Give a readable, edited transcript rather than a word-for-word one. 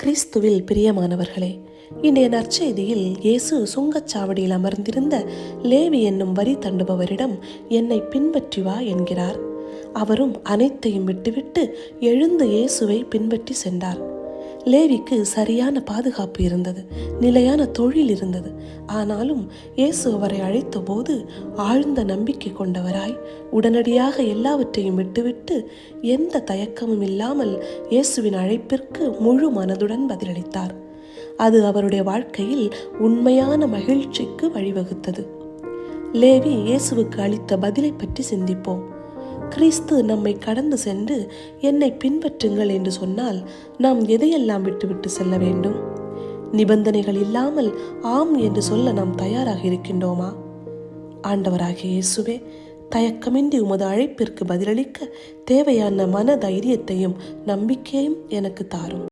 கிறிஸ்துவில் பிரியமானவர்களே, இன்றைய நற்செய்தியில் இயேசு சுங்கச்சாவடியில் அமர்ந்திருந்த லேவி என்னும் வரி தண்டுபவரிடம் என்னை பின்பற்றி வா என்கிறார். அவரும் அனைத்தையும் விட்டுவிட்டு எழுந்து இயேசுவை பின்பற்றி சென்றார். லேவிக்கு சரியான பாதுகாப்பு இருந்தது, நிலையான தொழில் இருந்தது. ஆனாலும் இயேசு அவரை அழைத்த போது ஆழ்ந்த நம்பிக்கை கொண்டவராய் உடனடியாக எல்லாவற்றையும் விட்டுவிட்டு எந்த தயக்கமும் இல்லாமல் இயேசுவின் அழைப்பிற்கு முழு மனதுடன் பதிலளித்தார். அது அவருடைய வாழ்க்கையில் உண்மையான மகிழ்ச்சிக்கு வழிவகுத்தது. லேவி இயேசுவுக்கு அளித்த பதிலை பற்றி சிந்திப்போம். கிறிஸ்து நம்மை கடந்து சென்று என்னை பின்பற்றுங்கள் என்று சொன்னால் நாம் எதையெல்லாம் விட்டுவிட்டு செல்ல வேண்டும்? நிபந்தனைகள் இல்லாமல் ஆம் என்று சொல்ல நாம் தயாராக இருக்கின்றோமா? ஆண்டவராகிய இயேசுவே, தயக்கமின்றி உமது அழைப்பிற்கு பதிலளிக்க தேவையான மன தைரியத்தையும் நம்பிக்கையும் எனக்கு தாரும்.